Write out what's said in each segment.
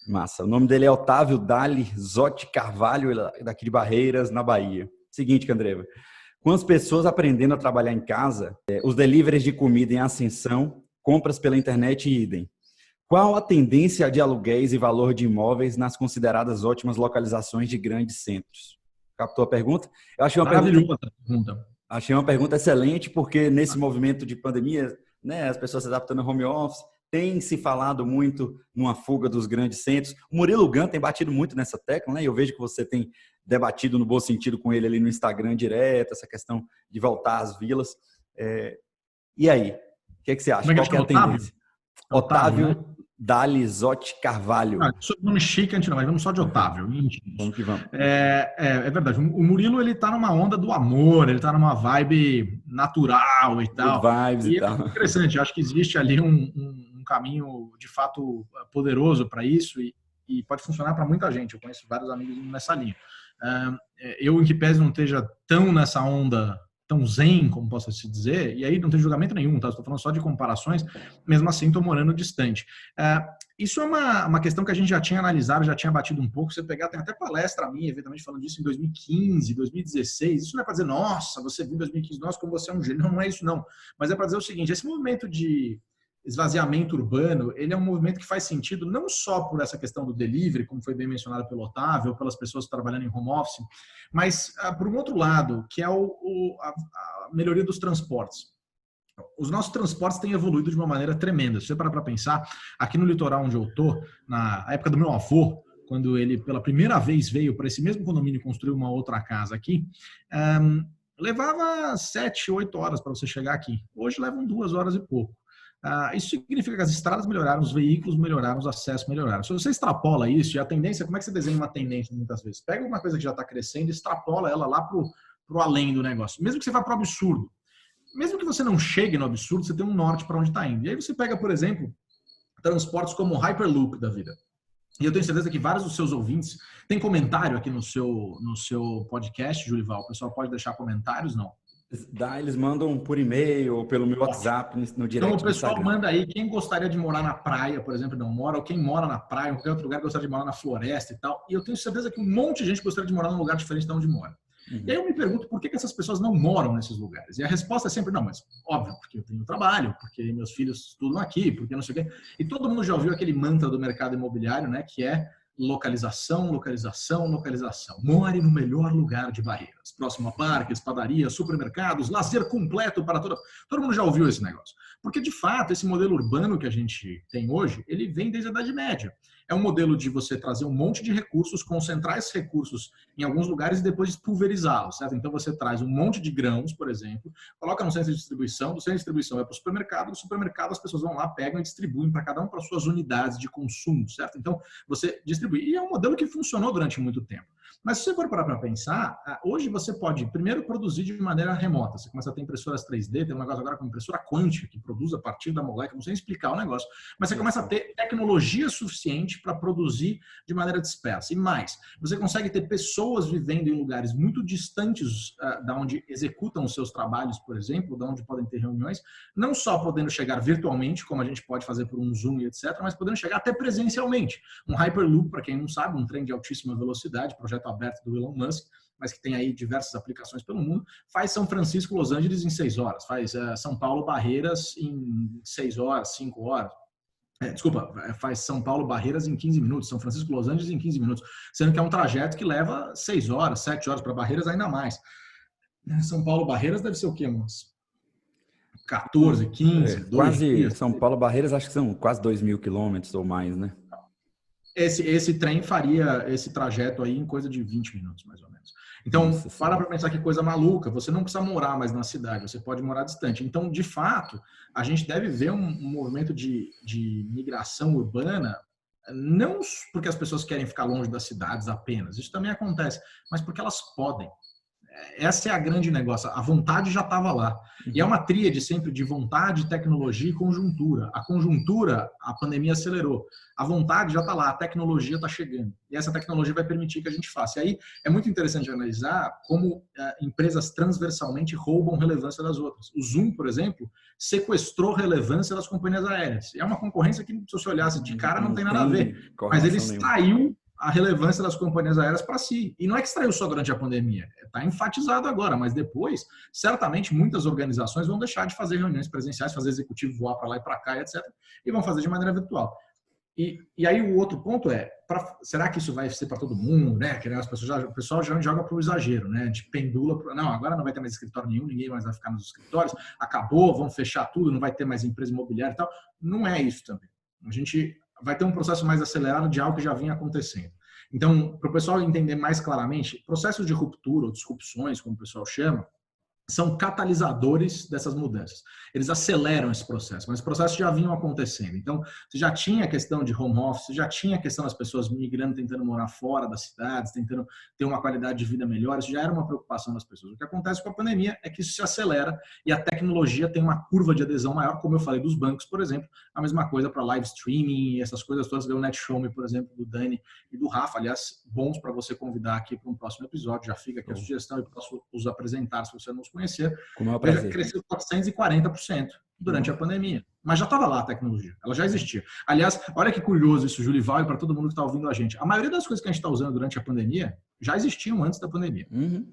Massa. O nome dele é Otávio Dali Zotti Carvalho, daqui de Barreiras, na Bahia. Seguinte, Candreva. Com as pessoas aprendendo a trabalhar em casa, os deliveries de comida em ascensão, compras pela internet e idem. Qual a tendência de aluguéis e valor de imóveis nas consideradas ótimas localizações de grandes centros? Captou a pergunta? Eu achei uma pergunta excelente, porque nesse movimento de pandemia, né, as pessoas se adaptando ao home office, tem se falado muito numa fuga dos grandes centros. O Murilo Gun tem batido muito nessa tecla, né? Eu vejo que você tem debatido no bom sentido com ele ali no Instagram direto, essa questão de voltar às vilas. E aí? O que você acha? Qual que é a tendência? Otávio, né? Dali Zotti Carvalho. Nome chique, a gente não, mas vamos só de Otávio. Vamos que vamos. É verdade. O Murilo, ele tá numa onda do amor, ele tá numa vibe natural e tal. E é interessante, acho que existe ali um caminho, de fato, poderoso para isso e pode funcionar para muita gente. Eu conheço vários amigos nessa linha. Eu, em que pese, não esteja tão nessa onda, tão zen, como posso se dizer, e aí não tem julgamento nenhum, tá? Estou falando só de comparações, mesmo assim estou morando distante. Isso é uma questão que a gente já tinha analisado, já tinha batido um pouco. Você pegar, tem até palestra minha, eventualmente falando disso em 2015, 2016. Isso não é para dizer, nossa, você viu em 2015, nossa, como você é um gênio. Não é isso, não. Mas é para dizer o seguinte, esse movimento de esvaziamento urbano, ele é um movimento que faz sentido não só por essa questão do delivery, como foi bem mencionado pelo Otávio, ou pelas pessoas trabalhando em home office, mas por um outro lado, que é a melhoria dos transportes. Os nossos transportes têm evoluído de uma maneira tremenda. Se você parar para pensar, aqui no litoral onde eu estou, na época do meu avô, quando ele pela primeira vez veio para esse mesmo condomínio construir uma outra casa aqui, levava 7, 8 horas para você chegar aqui. Hoje levam 2 horas e pouco. Isso significa que as estradas melhoraram, os veículos melhoraram, os acessos melhoraram. Se você extrapola isso, e a tendência, como é que você desenha uma tendência muitas vezes? Pega uma coisa que já está crescendo e extrapola ela lá para o além do negócio. Mesmo que você vá para o absurdo. Mesmo que você não chegue no absurdo, você tem um norte para onde está indo. E aí você pega, por exemplo, transportes como o Hyperloop da vida. E eu tenho certeza que vários dos seus ouvintes têm comentário aqui no seu podcast, Julival. O pessoal pode deixar comentários, não? Eles mandam por e-mail ou pelo meu WhatsApp no direct. Então o pessoal manda aí quem gostaria de morar na praia, por exemplo, não mora, ou quem mora na praia, ou qualquer outro lugar gostaria de morar na floresta e tal. E eu tenho certeza que um monte de gente gostaria de morar num lugar diferente de onde mora. E aí eu me pergunto por que essas pessoas não moram nesses lugares. E a resposta é sempre, não, mas óbvio, porque eu tenho trabalho, porque meus filhos estudam aqui, porque não sei o quê. E todo mundo já ouviu aquele mantra do mercado imobiliário, né, que é localização, localização, localização. More no melhor lugar de Barreiras. Próximo a parques, padarias, supermercados, lazer completo para toda... Todo mundo já ouviu esse negócio. Porque, de fato, esse modelo urbano que a gente tem hoje, ele vem desde a Idade Média. É um modelo de você trazer um monte de recursos, concentrar esses recursos em alguns lugares e depois pulverizá-los, certo? Então você traz um monte de grãos, por exemplo, coloca no centro de distribuição, do centro de distribuição vai para o supermercado, do supermercado as pessoas vão lá, pegam e distribuem para cada um para suas unidades de consumo, certo? Então você distribui. E é um modelo que funcionou durante muito tempo. Mas se você for parar para pensar, hoje você pode primeiro produzir de maneira remota. Você começa a ter impressoras 3D, tem um negócio agora com impressora quântica, que produz a partir da molécula, não sei explicar o negócio, mas você começa a ter tecnologia suficiente para produzir de maneira dispersa. E mais, você consegue ter pessoas vivendo em lugares muito distantes da onde executam os seus trabalhos, por exemplo, da onde podem ter reuniões, não só podendo chegar virtualmente, como a gente pode fazer por um Zoom e etc., mas podendo chegar até presencialmente. Um Hyperloop, para quem não sabe, um trem de altíssima velocidade, projeto aberto do Elon Musk, mas que tem aí diversas aplicações pelo mundo, faz São Francisco, Los Angeles em 6 horas, faz São Paulo, Barreiras em 6 horas, 5 horas. Faz São Paulo, Barreiras em 15 minutos, São Francisco, Los Angeles em 15 minutos, sendo que é um trajeto que leva 6 horas, 7 horas para Barreiras, ainda mais. São Paulo, Barreiras deve ser o quê, uns 14, 15, quase dias. São Paulo, Barreiras, acho que são quase 2.000 quilômetros ou mais, né? Esse trem faria esse trajeto aí em coisa de 20 minutos, mais ou menos. Então, para pensar que coisa maluca, você não precisa morar mais na cidade, você pode morar distante. Então, de fato, a gente deve ver um movimento de migração urbana, não porque as pessoas querem ficar longe das cidades apenas, isso também acontece, mas porque elas podem. essa é a grande negócio. A vontade já estava lá. E é uma tríade sempre de vontade, tecnologia e conjuntura. A conjuntura, a pandemia acelerou. A vontade já está lá, a tecnologia está chegando. E essa tecnologia vai permitir que a gente faça. E aí é muito interessante analisar como empresas transversalmente roubam relevância das outras. O Zoom, por exemplo, sequestrou relevância das companhias aéreas. É uma concorrência que, se você olhasse de cara, não tem nada a ver. Mas ele extraiu a relevância das companhias aéreas para si. E não é que extraiu só durante a pandemia, está enfatizado agora, mas depois, certamente, muitas organizações vão deixar de fazer reuniões presenciais, fazer executivo voar para lá e para cá, etc., e vão fazer de maneira virtual. E aí o outro ponto é, será que isso vai ser para todo mundo, né? Que as pessoas o pessoal já joga para o exagero, né? De pendula, não, agora não vai ter mais escritório nenhum, ninguém mais vai ficar nos escritórios, acabou, vão fechar tudo, não vai ter mais empresa imobiliária e tal. Não é isso também. A gente vai ter um processo mais acelerado de algo que já vinha acontecendo. Então, para o pessoal entender mais claramente, processos de ruptura ou disrupções, como o pessoal chama, são catalisadores dessas mudanças. Eles aceleram esse processo, mas os processos já vinham acontecendo. Então, você já tinha a questão de home office, já tinha a questão das pessoas migrando, tentando morar fora das cidades, tentando ter uma qualidade de vida melhor, isso já era uma preocupação das pessoas. O que acontece com a pandemia é que isso se acelera e a tecnologia tem uma curva de adesão maior, como eu falei dos bancos, por exemplo, a mesma coisa para live streaming, essas coisas todas, o NetShowme, por exemplo, do Dani e do Rafa, aliás, bons para você convidar aqui para um próximo episódio, já fica aqui a sugestão, eu posso os apresentar se você não os conhecer. Veja, cresceu 440% durante a pandemia. Mas já estava lá a tecnologia, ela já existia. Aliás, olha que curioso isso, Julival, e para todo mundo que está ouvindo a gente. A maioria das coisas que a gente está usando durante a pandemia já existiam antes da pandemia.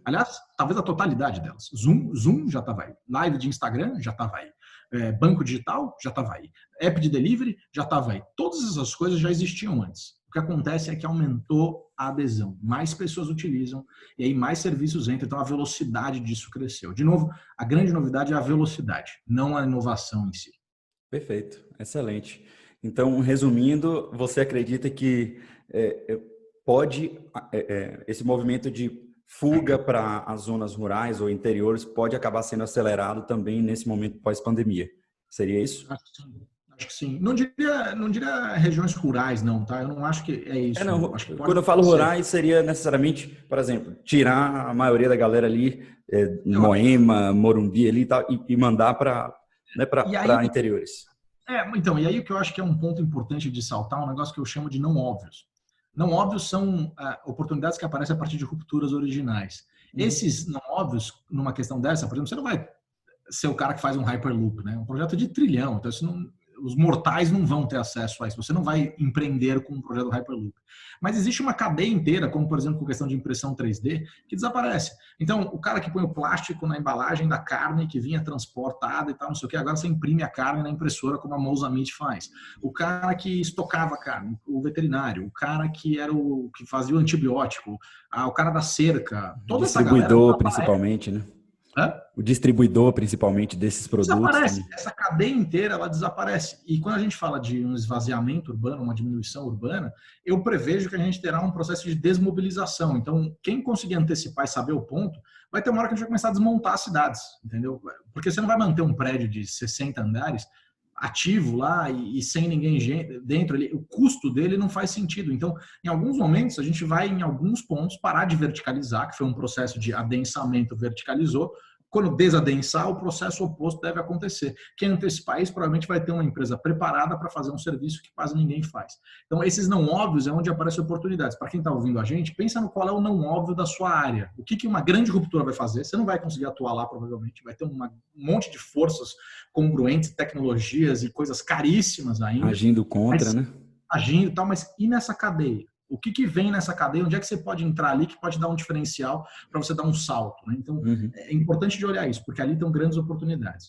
Aliás, talvez a totalidade delas. Zoom já estava aí. Live de Instagram já estava aí. Banco digital já estava aí. App de delivery já estava aí. Todas essas coisas já existiam antes. O que acontece é que aumentou a adesão. Mais pessoas utilizam e aí mais serviços entram. Então a velocidade disso cresceu. De novo, a grande novidade é a velocidade, não a inovação em si. Perfeito, excelente. Então, resumindo, você acredita que esse movimento de fuga para as zonas rurais ou interiores pode acabar sendo acelerado também nesse momento pós-pandemia? Seria isso? Acho que sim. Não diria regiões rurais, não, tá? Eu não acho que é isso. Não, acho que quando eu falo rurais, seria necessariamente, por exemplo, tirar a maioria da galera ali, Moema, Morumbi ali e mandar para interiores. Então, e aí o que eu acho que é um ponto importante de saltar, um negócio que eu chamo de não óbvios. Não óbvios são oportunidades que aparecem a partir de rupturas originais. Esses não óbvios, numa questão dessa, por exemplo, você não vai ser o cara que faz um Hyperloop, né? Um projeto de trilhão, então isso não... Os mortais não vão ter acesso a isso. Você não vai empreender com um projeto Hyperloop. Mas existe uma cadeia inteira, como por exemplo com questão de impressão 3D, que desaparece. Então, o cara que põe o plástico na embalagem da carne que vinha transportada e tal, não sei o que, agora você imprime a carne na impressora como a Mousa Meat faz. O cara que estocava a carne, o veterinário, o cara que era o que fazia o antibiótico, o cara da cerca, toda essa galera. Distribuidor, principalmente, né? Hã? O distribuidor, principalmente, desses produtos. Desaparece. Né? Essa cadeia inteira, ela desaparece. E quando a gente fala de um esvaziamento urbano, uma diminuição urbana, eu prevejo que a gente terá um processo de desmobilização. Então, quem conseguir antecipar e saber o ponto, vai ter uma hora que a gente vai começar a desmontar as cidades, entendeu? Porque você não vai manter um prédio de 60 andares ativo lá e sem ninguém dentro, o custo dele não faz sentido. Então, em alguns momentos, a gente vai, em alguns pontos, parar de verticalizar, que foi um processo de adensamento verticalizou. Quando desadensar, o processo oposto deve acontecer. Quem antecipar isso provavelmente vai ter uma empresa preparada para fazer um serviço que quase ninguém faz. Então, esses não óbvios é onde aparecem oportunidades. Para quem está ouvindo a gente, pensa no qual é o não óbvio da sua área. O que uma grande ruptura vai fazer? Você não vai conseguir atuar lá, provavelmente. Vai ter um monte de forças congruentes, tecnologias e coisas caríssimas ainda. Agindo contra, né? Agindo e tal, mas e nessa cadeia? O que vem nessa cadeia? Onde é que você pode entrar ali que pode dar um diferencial para você dar um salto? Né? Então, é importante de olhar isso, porque ali estão grandes oportunidades.